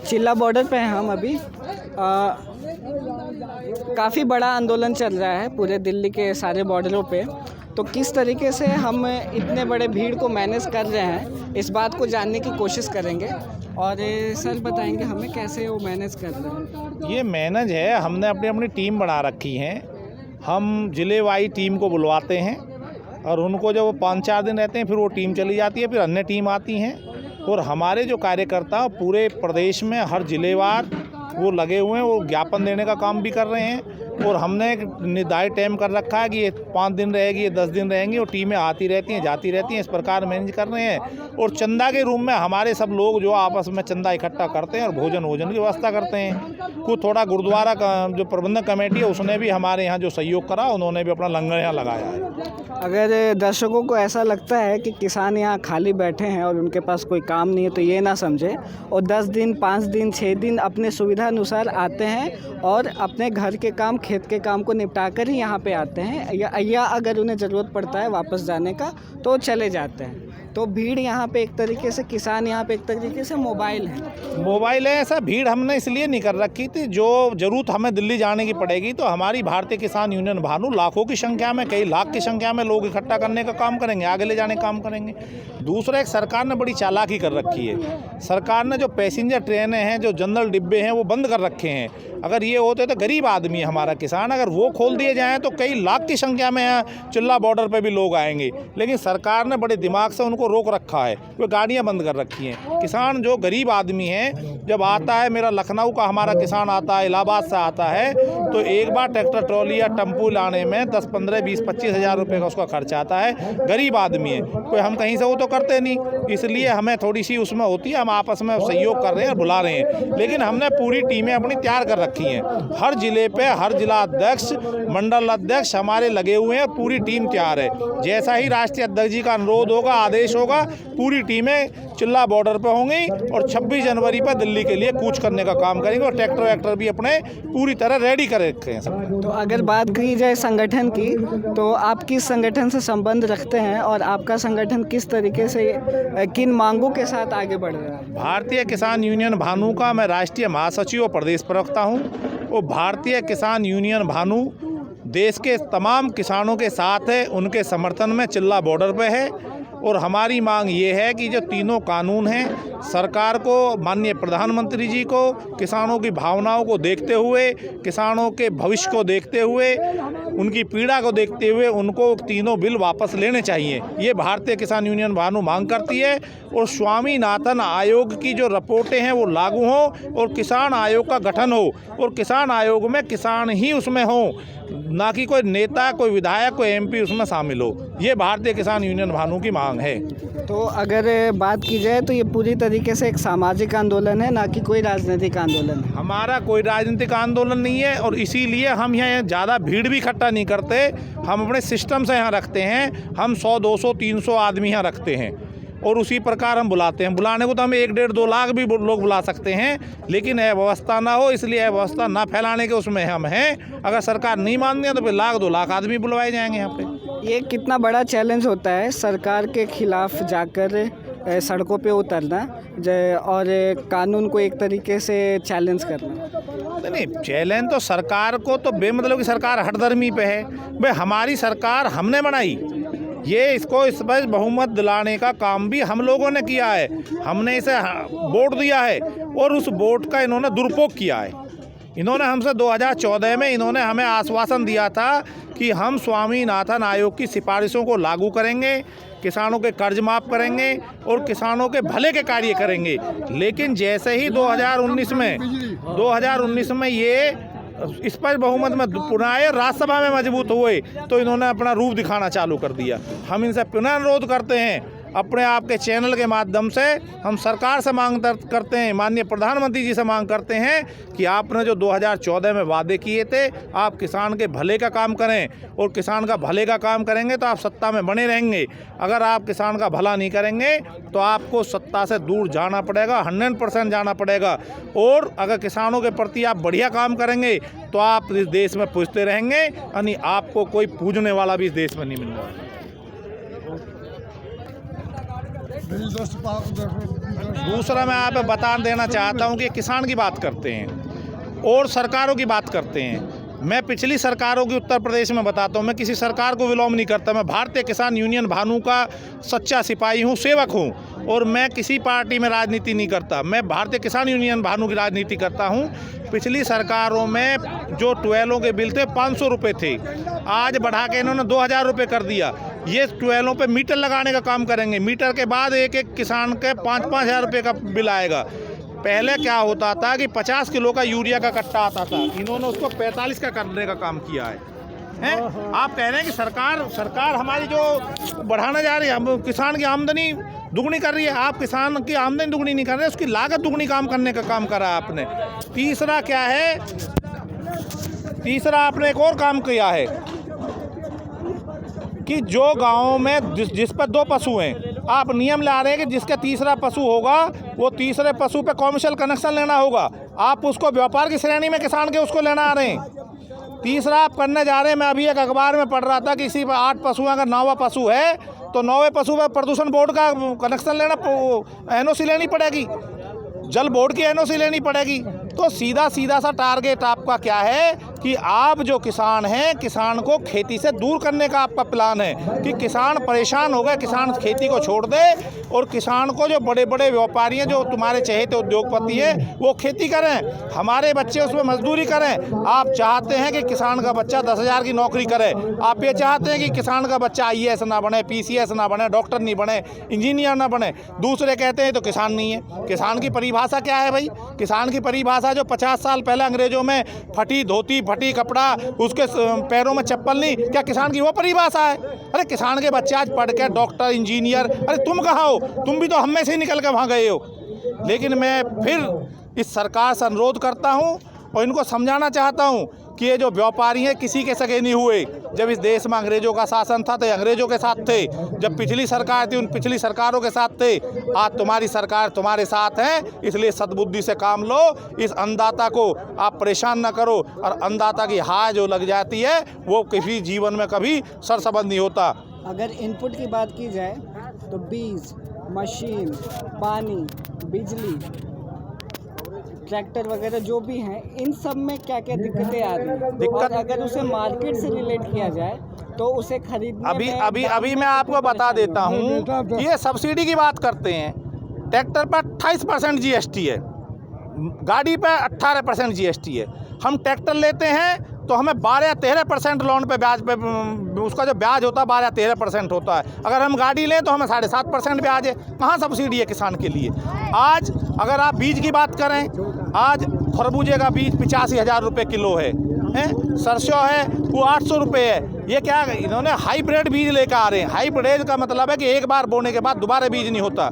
चिल्ला बॉर्डर पे हैं हम अभी। काफ़ी बड़ा आंदोलन चल रहा है पूरे दिल्ली के सारे बॉर्डरों पे। तो किस तरीके से हम इतने बड़े भीड़ को मैनेज कर रहे हैं, इस बात को जानने की कोशिश करेंगे। और सर बताएंगे हमें कैसे वो मैनेज कर रहे हैं। ये मैनेज है, हमने अपनी अपनी टीम बना रखी है। हम ज़िले वाई टीम को बुलवाते हैं और उनको जब वो 5-4 दिन रहते हैं फिर वो टीम चली जाती है, फिर अन्य टीम आती हैं। और हमारे जो कार्यकर्ता पूरे प्रदेश में हर जिलेवार वो लगे हुए हैं, वो ज्ञापन देने का काम भी कर रहे हैं। और हमने एक निर्धारित टाइम कर रखा है कि ये 5 दिन रहेगी, ये 10 दिन रहेंगी, और टीमें आती रहती हैं जाती रहती हैं, इस प्रकार मैनेज कर रहे हैं। और चंदा के रूप में हमारे सब लोग जो आपस में चंदा इकट्ठा करते हैं और भोजन की व्यवस्था करते हैं। कुछ थोड़ा गुरुद्वारा का जो प्रबंधक कमेटी है उसने भी हमारे यहाँ जो सहयोग करा, उन्होंने भी अपना लंगर यहाँ लगाया है। अगर दर्शकों को ऐसा लगता है कि किसान यहाँ खाली बैठे हैं और उनके पास कोई काम नहीं है, तो ये ना समझे, और 10 दिन 5 दिन 6 दिन अपने सुविधा अनुसार आते हैं और अपने घर के काम खेत के काम को निपटा कर ही यहाँ पे आते हैं, या अगर उन्हें ज़रूरत पड़ता है वापस जाने का तो चले जाते हैं। तो भीड़ यहाँ पे एक तरीके से, किसान यहाँ पे एक तरीके से मोबाइल है। ऐसा भीड़ हमने इसलिए नहीं कर रखी थी। जो ज़रूरत हमें दिल्ली जाने की पड़ेगी तो हमारी भारतीय किसान यूनियन भानु लाखों की संख्या में, कई लाख की संख्या में लोग इकट्ठा करने का काम करेंगे, आगे ले जाने का काम करेंगे। दूसरा, एक सरकार ने बड़ी चालाकी कर रखी है। सरकार ने जो पैसेंजर ट्रेनें हैं, जो जनरल डिब्बे हैं, वो बंद कर रखे हैं। अगर ये होते तो गरीब आदमी है हमारा किसान, अगर वो खोल दिए जाएँ तो कई लाख की संख्या में यहाँ चिल्ला बॉर्डर पर भी लोग आएंगे। लेकिन सरकार ने बड़े दिमाग से उनको रोक रखा है, वो गाड़ियाँ बंद कर रखी हैं। किसान जो गरीब आदमी है जब आता है, मेरा लखनऊ का हमारा किसान आता है, इलाहाबाद से आता है, तो एक बार ट्रैक्टर ट्रॉली या टेम्पू लाने में 10, 15, 20, 25 हज़ार रुपये का उसका खर्चा आता है। गरीब आदमी है, कोई हम कहीं से वो तो करते नहीं, इसलिए हमें थोड़ी सी उसमें होती है, हम आपस में सहयोग कर रहे हैं और बुला रहे हैं। लेकिन हमने पूरी टीमें अपनी तैयार कर रखी हैं। हर जिले पे हर जिला अध्यक्ष, मंडल अध्यक्ष हमारे लगे हुए हैं, पूरी टीम तैयार है। जैसा ही राष्ट्रीय अध्यक्ष जी का अनुरोध होगा, आदेश होगा, पूरी टीमें चिल्ला बॉर्डर पे होंगी और 26 जनवरी पर दिल्ली के लिए कूच करने का काम करेंगे। और ट्रैक्टर वैक्टर भी अपने पूरी तरह रेडी कर रखे हैं सब। तो अगर बात की जाए संगठन की, तो आप किस संगठन से संबंध रखते हैं और आपका संगठन किस तरीके से, किन मांगों के साथ आगे बढ़ रहा है? भारतीय किसान यूनियन भानु का मैं राष्ट्रीय महासचिव और प्रदेश प्रवक्ता हूँ। वो भारतीय किसान यूनियन भानु देश के तमाम किसानों के साथ है, उनके समर्थन में चिल्ला बॉर्डर पे है। और हमारी मांग ये है कि जो तीनों कानून हैं, सरकार को, माननीय प्रधानमंत्री जी को, किसानों की भावनाओं को देखते हुए, किसानों के भविष्य को देखते हुए, उनकी पीड़ा को देखते हुए उनको तीनों बिल वापस लेने चाहिए। ये भारतीय किसान यूनियन भानु मांग करती है। और स्वामीनाथन आयोग की जो रिपोर्टें हैं वो लागू हों और किसान आयोग का गठन हो, और किसान आयोग में किसान ही उसमें हों, ना कि कोई नेता, कोई विधायक, कोई एमपी उसमें शामिल हो। ये भारतीय किसान यूनियन भानु की मांग है। तो अगर बात की जाए तो ये पूरी तरीके से एक सामाजिक आंदोलन है, ना कि कोई राजनीतिक आंदोलन है। हमारा कोई राजनीतिक आंदोलन नहीं है और इसीलिए हम यहाँ ज़्यादा भीड़ भी इकट्ठा नहीं करते। हम अपने सिस्टम से यहाँ रखते हैं। हम 100, 200, 300 आदमी यहाँ रखते हैं और उसी प्रकार हम बुलाते हैं। बुलाने को तो हम 1, 1.5, 2 लाख भी लोग बुला सकते हैं, लेकिन अव्यवस्था ना हो, इसलिए अव्यवस्था ना फैलाने के उसमें हम हैं। अगर सरकार नहीं मानती है तो फिर 1, 2 लाख आदमी बुलवाए जाएंगे यहाँ पे। ये कितना बड़ा चैलेंज होता है सरकार के खिलाफ जाकर सड़कों पे उतरना और कानून को एक तरीके से चैलेंज करना? नहीं, चैलेंज तो सरकार को तो बेमतलब की सरकार हठधर्मी पे है। भाई हमारी सरकार हमने बनाई, ये इसको इस पर बहुमत दिलाने का काम भी हम लोगों ने किया है। हमने इसे वोट दिया है और उस वोट का इन्होंने दुरुपयोग किया है। इन्होंने हमसे 2014 में इन्होंने हमें आश्वासन दिया था कि हम स्वामीनाथन आयोग की सिफारिशों को लागू करेंगे, किसानों के कर्ज माफ़ करेंगे और किसानों के भले के कार्य करेंगे। लेकिन जैसे ही 2019 में ये इस पर बहुमत में पुनः राज्यसभा में मजबूत हुए तो इन्होंने अपना रूप दिखाना चालू कर दिया। हम इनसे पुनः अनुरोध करते हैं, अपने आपके चैनल के माध्यम से हम सरकार से मांग करते हैं, माननीय प्रधानमंत्री जी से मांग करते हैं कि आपने जो 2014 में वादे किए थे, आप किसान के भले का काम करें और किसान का भले का काम करेंगे तो आप सत्ता में बने रहेंगे। अगर आप किसान का भला नहीं करेंगे तो आपको सत्ता से दूर जाना पड़ेगा, 100% जाना पड़ेगा। और अगर किसानों के प्रति आप बढ़िया काम करेंगे तो आप इस देश में पूजते रहेंगे, यानी आपको कोई पूजने वाला भी इस देश में नहीं मिलने वाला। दूसरा मैं आप बता देना चाहता हूँ कि किसान की बात करते हैं और सरकारों की बात करते हैं। मैं पिछली सरकारों की उत्तर प्रदेश में बताता हूँ, मैं किसी सरकार को विलोम नहीं करता। मैं भारतीय किसान यूनियन भानु का सच्चा सिपाही हूँ, सेवक हूँ, और मैं किसी पार्टी में राजनीति नहीं करता। मैं भारतीय किसान यूनियन भानु की राजनीति करता हूँ। पिछली सरकारों में जो ट्वेलों के बिल थे 500 रुपये थे, आज बढ़ा के इन्होंने 2000 रुपये कर दिया। ये ट्वेलों पे मीटर लगाने का काम करेंगे। मीटर के बाद एक एक किसान के 5-5 हज़ार रुपये का बिल आएगा। पहले क्या होता था कि 50 किलो का यूरिया का कट्टा आता था, इन्होंने उसको 45 का करने का काम किया है। आप कह रहे हैं कि सरकार हमारी जो बढ़ाना जा रही है, हम किसान की आमदनी दुगनी कर रही है। आप किसान की आमदनी दुगनी नहीं कर रहे, उसकी लागत दुगनी काम करने का काम करा आपने। तीसरा क्या है, तीसरा आपने एक और काम किया है कि जो गाँव में जिस पर 2 पशु हैं, आप नियम ला रहे हैं कि जिसका तीसरा पशु होगा वो तीसरे पशु पे कमर्शियल कनेक्शन लेना होगा। आप उसको व्यापार की श्रेणी में किसान के उसको लेना आ रहे हैं। तीसरा आप करने जा रहे हैं, मैं अभी एक अखबार में पढ़ रहा था कि इसी पर 8 पशु अगर 9वां पशु है तो 9वें पशु पर प्रदूषण बोर्ड का कनेक्शन लेना, NOC लेनी पड़ेगी, जल बोर्ड की NOC लेनी पड़ेगी। तो सीधा सा टारगेट आपका क्या है कि आप जो किसान हैं, किसान को खेती से दूर करने का आपका प्लान है कि किसान परेशान हो गए, किसान खेती को छोड़ दे और किसान को जो बड़े बड़े व्यापारी हैं, जो तुम्हारे चहेते उद्योगपति हैं, वो खेती करें, हमारे बच्चे उसमें मजदूरी करें। आप चाहते हैं कि किसान का बच्चा 10,000 की नौकरी करे। आप ये चाहते हैं कि किसान का बच्चा IAS ना बने, PCS ना बने, डॉक्टर नहीं बने, इंजीनियर ना बने। दूसरे कहते हैं तो किसान नहीं है। किसान की परिभाषा क्या है भाई? किसान की परिभाषा जो 50 साल पहले अंग्रेजों में फटी धोती, फटी कपड़ा, उसके पैरों में चप्पल नहीं, क्या किसान की वो परिभाषा है? अरे किसान के बच्चे आज पढ़ के डॉक्टर, इंजीनियर, अरे तुम कहाँ हो? तुम भी तो हम में से ही निकल के वहाँ गए हो। लेकिन मैं फिर इस सरकार से अनुरोध करता हूँ और इनको समझाना चाहता हूँ कि ये जो व्यापारी हैं किसी के सगे नहीं हुए। जब इस देश में अंग्रेजों का शासन था तो अंग्रेजों के साथ थे, जब पिछली सरकार थी उन पिछली सरकारों के साथ थे। आज तुम्हारी सरकार तुम्हारे साथ है, इसलिए सद्बुद्धि से काम लो। इस अन्नदाता को आप परेशान ना करो, और अन्नदाता की हाय जो लग जाती है वो किसी जीवन में कभी सरसबंद नहीं होता। अगर इनपुट की बात की जाए तो बीज, मशीन, पानी, बिजली, ट्रैक्टर वगैरह जो भी हैं, इन सब में क्या क्या दिक्कतें आ रही हैं? और अगर उसे मार्केट से रिलेट किया जाए तो उसे खरीदने अभी मैं आपको बता देता हूँ, ये सब्सिडी की बात करते हैं। ट्रैक्टर पर 28% GST है, गाड़ी पर 18% GST है। हम ट्रैक्टर लेते हैं तो हमें 12-13% लोन पे ब्याज पे, उसका जो ब्याज होता है 12-13% होता है। अगर हम गाड़ी लें तो हमें 7.5% ब्याज है। कहाँ सब्सिडी है किसान के लिए? आज अगर आप बीज की बात करें, आज खरबूजे का बीज 85,000 रुपये किलो है, सरसों है वो 800 रुपये है। ये क्या इन्होंने हाईब्रिड बीज लेकर आ रहे हैं। हाईब्रिड का मतलब है कि एक बार बोने के बाद दोबारा बीज नहीं होता।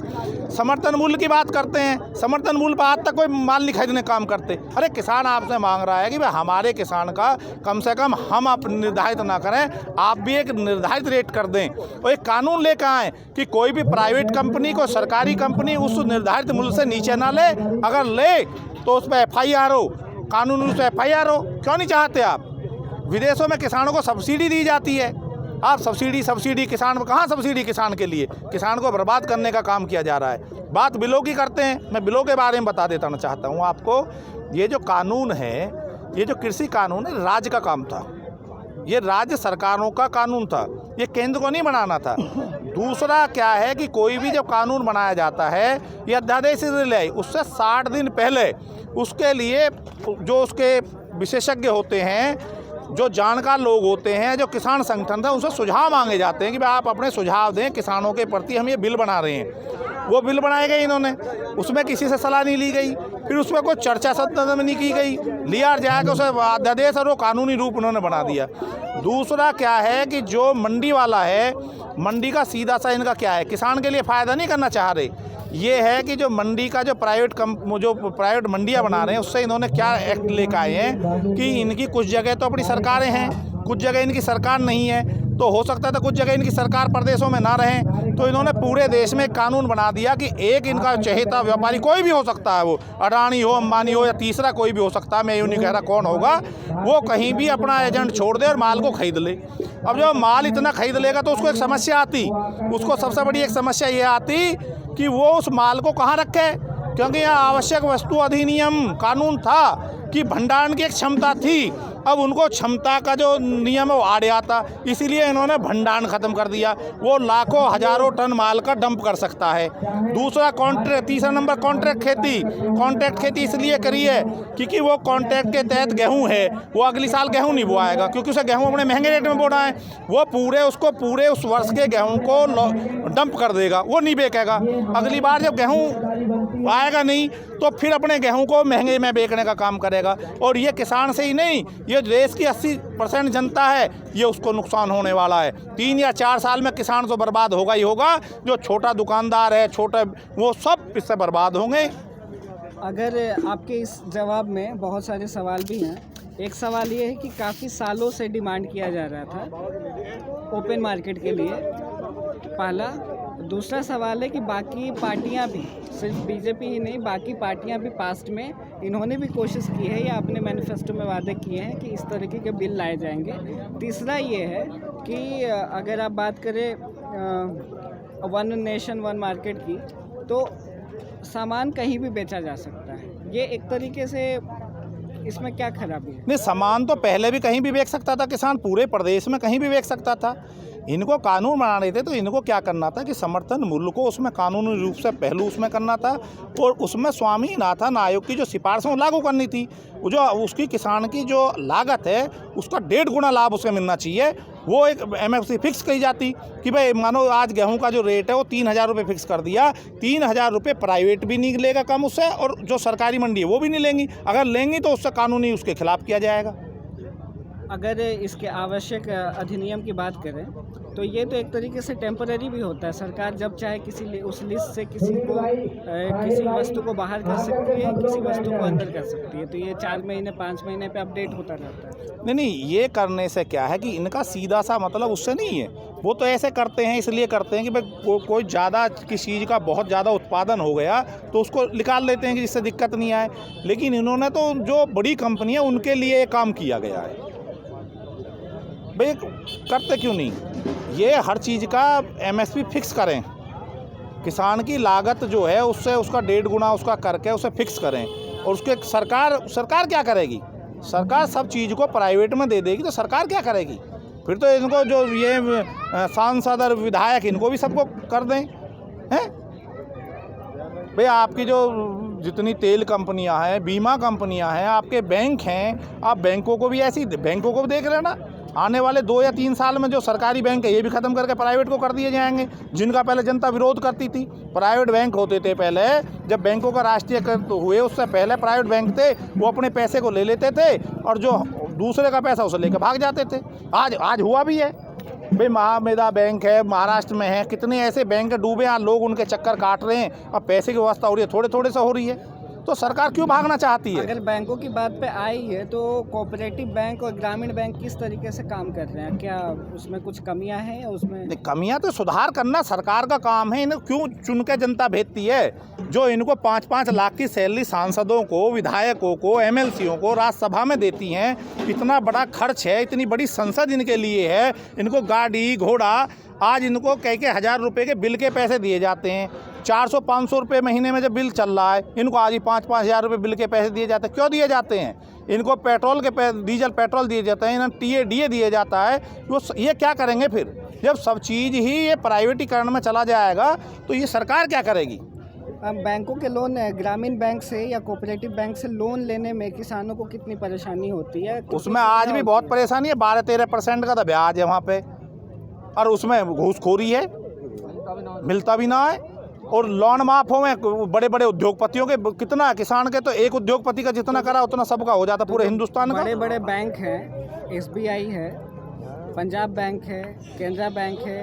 समर्थन मूल्य की बात करते हैं, समर्थन मूल्य पर आज तक कोई माल नहीं खरीदने काम करते। अरे किसान आपसे मांग रहा है कि भाई हमारे किसान का कम से कम हम आप निर्धारित ना करें, आप भी एक निर्धारित रेट कर दें और एक कानून लेकर आएँ कि कोई भी प्राइवेट कंपनी को सरकारी कंपनी उस निर्धारित मूल्य से नीचे ना ले। अगर ले तो उस पर FIR हो, कानून उस पर FIR हो। क्यों नहीं चाहते आप? विदेशों में किसानों को सब्सिडी दी जाती है, आप सब्सिडी किसान में कहाँ सब्सिडी किसान के लिए? किसान को बर्बाद करने का काम किया जा रहा है। बात बिलों की करते हैं, मैं बिलों के बारे में बता देता चाहता हूँ आपको। ये जो कानून है, ये जो कृषि कानून है, राज्य का काम था, ये राज्य सरकारों का कानून था, ये केंद्र को नहीं बनाना था। दूसरा क्या है कि कोई भी जब कानून बनाया जाता है, ये अध्यादेश ले उससे 60 दिन पहले उसके लिए जो उसके विशेषज्ञ होते हैं, जो जानकार लोग होते हैं, जो किसान संगठन था, उनसे सुझाव मांगे जाते हैं कि भाई आप अपने सुझाव दें किसानों के प्रति, हम ये बिल बना रहे हैं। वो बिल बनाए गए इन्होंने, उसमें किसी से सलाह नहीं ली गई, फिर उसमें कोई चर्चा सदन में नहीं की गई, लिया जाकर उसे अध्यादेश और वो कानूनी रूप उन्होंने बना दिया। दूसरा क्या है कि जो मंडी वाला है, मंडी का सीधा सा इनका क्या है, किसान के लिए फ़ायदा नहीं करना चाह रहे। ये है कि जो मंडी का जो प्राइवेट मंडियाँ बना रहे हैं, उससे इन्होंने क्या एक्ट लेकर आए हैं कि इनकी कुछ जगह तो अपनी सरकारें हैं, कुछ जगह इनकी सरकार नहीं है। तो हो सकता था कुछ जगह इनकी सरकार प्रदेशों में ना रहें, तो इन्होंने पूरे देश में एक कानून बना दिया कि एक इनका चहेता व्यापारी कोई भी हो सकता है, वो अडानी हो, अंबानी हो या तीसरा कोई भी हो सकता है, मैं यूँ नहीं कह रहा कौन होगा, वो कहीं भी अपना एजेंट छोड़ दे और माल को खरीद ले। अब जब माल इतना खरीद लेगा तो उसको एक समस्या आती, उसको सबसे बड़ी एक समस्या ये आती कि वो उस माल को कहाँ रखे, क्योंकि यहाँ आवश्यक वस्तु अधिनियम कानून था कि भंडारण की एक क्षमता थी। अब उनको क्षमता का जो नियम है वो आड़े आता, इसीलिए इन्होंने भंडारण ख़त्म कर दिया। वो लाखों हज़ारों टन माल का डंप कर सकता है। दूसरा कॉन्ट्रैक्ट, तीसरा नंबर कॉन्ट्रैक्ट खेती। कॉन्ट्रैक्ट खेती इसलिए करी है क्योंकि वो कॉन्ट्रैक्ट के तहत गेहूँ है, वो अगली साल गेहूँ नहीं बोआएगा क्योंकि उसे गेहूँ अपने महंगे रेट में बोना है। वो पूरे उस वर्ष के गेहूँ को डंप कर देगा, वो नहीं बेचेगा। अगली बार जब गेहूँ आएगा नहीं तो फिर अपने गेहूँ को महंगे में बेचने का काम करेगा। और ये किसान से ही नहीं, ये देश की 80% जनता है, ये उसको नुकसान होने वाला है। 3 या 4 साल में किसान तो बर्बाद होगा ही होगा। जो छोटा दुकानदार है, छोटे, वो सब इससे बर्बाद होंगे। अगर आपके इस जवाब में बहुत सारे सवाल भी हैं। एक सवाल ये है कि काफ़ी सालों से डिमांड किया जा रहा था ओपन मार्केट के लिए, पहला। दूसरा सवाल है कि बाकी पार्टियां भी, सिर्फ बीजेपी ही नहीं, बाकी पार्टियां भी पास्ट में इन्होंने भी कोशिश की है या अपने मैनिफेस्टो में वादे किए हैं कि इस तरीके के बिल लाए जाएंगे। तीसरा ये है कि अगर आप बात करें वन नेशन वन मार्केट की, तो सामान कहीं भी बेचा जा सकता है। ये एक तरीके से इसमें क्या खराबी है? नहीं, सामान तो पहले भी कहीं भी बेच सकता था किसान, पूरे प्रदेश में कहीं भी बेच सकता था। इनको कानून बना रहे थे तो इनको क्या करना था कि समर्थन मूल्य को उसमें कानूनी रूप से पहलू उसमें करना था और उसमें स्वामीनाथन आयोग की जो सिफारिशें लागू करनी थी। वो जो उसकी किसान की जो लागत है उसका 1.5 गुना लाभ उसे मिलना चाहिए। वो एक MSP फिक्स की जाती कि भाई मानो आज गेहूं का जो रेट है वो 3,000 रुपये फिक्स कर दिया, 3,000 रुपये प्राइवेट भी नहीं लेगा कम उससे, और जो सरकारी मंडी है वो भी नहीं लेंगी। अगर लेंगी तो उससे कानूनी उसके खिलाफ किया जाएगा। अगर इसके आवश्यक अधिनियम की बात करें तो ये तो एक तरीके से टेम्पररी भी होता है। सरकार जब चाहे उस लिस्ट से किसी वस्तु को बाहर कर सकती है, किसी वस्तु को अंदर कर सकती है। तो ये 4 महीने 5 महीने पे अपडेट होता रहता है। नहीं, ये करने से क्या है कि इनका सीधा सा मतलब उससे नहीं है। वो तो ऐसे करते हैं, इसलिए करते हैं कि भाई कोई ज़्यादा किसी चीज़ का बहुत ज़्यादा उत्पादन हो गया तो उसको निकाल लेते हैं कि जिससे दिक्कत नहीं आए। लेकिन इन्होंने तो जो बड़ी कंपनी है उनके लिए ये काम किया गया है। भाई करते क्यों नहीं? ये हर चीज़ का MSP फिक्स करें, किसान की लागत जो है उससे उसका 1.5 गुना उसका करके उसे फिक्स करें। और उसके सरकार क्या करेगी? सरकार सब चीज़ को प्राइवेट में दे देगी तो सरकार क्या करेगी? फिर तो इनको जो ये सांसद और विधायक इनको भी सबको कर दें हैं। भाई आपकी जो जितनी तेल कंपनियां हैं, बीमा कंपनियां हैं, आपके बैंक हैं, आप बैंकों को भी बैंकों को भी देख लेना। आने वाले 2 या 3 साल में जो सरकारी बैंक है ये भी ख़त्म करके प्राइवेट को कर दिए जाएंगे, जिनका पहले जनता विरोध करती थी। प्राइवेट बैंक होते थे पहले, जब बैंकों का राष्ट्रीयकरण हुए उससे पहले प्राइवेट बैंक थे, वो अपने पैसे को ले लेते थे और जो दूसरे का पैसा उसे लेकर भाग जाते थे। आज हुआ भी है। भाई महामेदा बैंक है, महाराष्ट्र में है, कितने ऐसे बैंक डूबे हैं, लोग उनके चक्कर काट रहे हैं। अब पैसे की व्यवस्था हो रही है, थोड़े थोड़े से हो रही है, तो सरकार क्यों भागना चाहती है? अगर बैंकों की बात पे आई है तो कोऑपरेटिव बैंक और ग्रामीण बैंक किस तरीके से काम कर रहे हैं? क्या उसमें कुछ कमियां हैं या उसमें? कमियां तो सुधार करना सरकार का काम है। इन्हें क्यों चुन के जनता भेजती है? जो इनको 5-5 लाख की सैलरी सांसदों को, विधायकों को, MLCओं को राज्यसभा में देती हैं, इतना बड़ा खर्च है, इतनी बड़ी संसद इनके लिए है, इनको गाड़ी घोड़ा, आज इनको कह के 1,000 रुपये के बिल के पैसे दिए जाते हैं। 400-500 रुपये महीने में जब बिल चल रहा है, इनको आज ही 5-5 हज़ार रुपये बिल के पैसे दिए जाते हैं। क्यों दिए जाते हैं? इनको पेट्रोल के डीजल पेट्रोल दिए जाते हैं, इन्हें DA दिए जाता है। वो ये क्या करेंगे फिर? जब सब चीज़ ही ये प्राइवेटीकरण में चला जाएगा तो ये सरकार क्या करेगी? बैंकों के लोन, ग्रामीण बैंक से या कोऑपरेटिव बैंक से लोन लेने में किसानों को कितनी परेशानी होती है? उसमें आज भी बहुत परेशानी है। 12-13% का तो ब्याज है वहाँ पे, और उसमें घूसखोरी है, मिलता भी ना है। और लोन माफ हो में बड़े बड़े उद्योगपतियों के कितना, किसान के तो एक उद्योगपति का जितना करा उतना सबका हो जाता पूरे हिंदुस्तान का। बड़े बड़े बैंक हैं, SBI है, पंजाब बैंक है, केनरा बैंक है,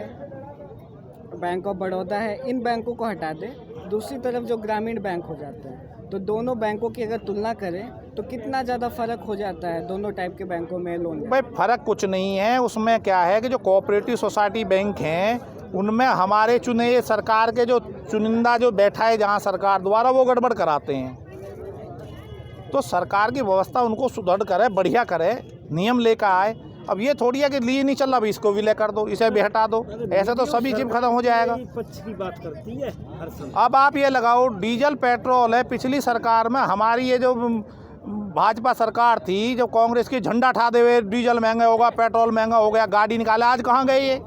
बैंक ऑफ बड़ौदा है। इन बैंकों को हटा दे, दूसरी तरफ जो ग्रामीण बैंक हो जाते हैं, तो दोनों बैंकों की अगर तुलना करें तो कितना ज़्यादा फ़र्क हो जाता है दोनों टाइप के बैंकों में लोन? भाई फ़र्क कुछ नहीं है। उसमें क्या है कि जो कोऑपरेटिव सोसाइटी बैंक हैं उनमें हमारे चुने ये सरकार के जो चुनिंदा जो बैठा है जहाँ सरकार द्वारा, वो गड़बड़ कराते हैं। तो सरकार की व्यवस्था उनको सुदृढ़ करे, बढ़िया करे, नियम लेकर आए। अब ये थोड़ी है कि लिए नहीं चल रहा, अभी इसको भी ले कर दो, इसे भी हटा दो, ऐसे तो सभी चीज़ खत्म हो जाएगा। पक्ष की बात करती है हर समय। अब आप ये लगाओ, डीजल पेट्रोल है, पिछली सरकार में हमारी ये जो भाजपा सरकार थी, जो कांग्रेस की झंडा ठा दे हुए डीजल महंगा होगा, पेट्रोल महंगा हो गया, गाड़ी निकाले, आज कहाँ गए ये?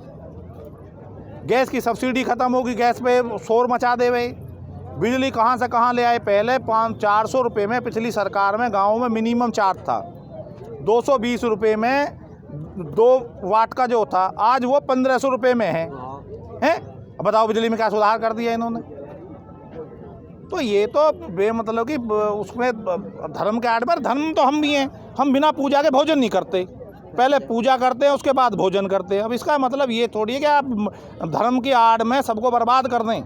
गैस की सब्सिडी ख़त्म होगी, गैस पे शोर मचा दे हुए, बिजली कहाँ से कहाँ ले आए। पहले 400 रुपये में पिछली सरकार में गाँव में मिनिमम चार्ज था, 220 रुपये में 2 वाट का जो था, आज वो 1500 रुपये में है। अब बताओ बिजली में क्या सुधार कर दिया इन्होंने। तो ये तो बेमतलब कि उसमें धर्म के आड़ पर, धर्म तो हम भी हैं, हम बिना पूजा के भोजन नहीं करते, पहले पूजा करते हैं उसके बाद भोजन करते हैं। अब इसका मतलब ये थोड़ी है कि आप धर्म की आड़ में सबको बर्बाद कर दें।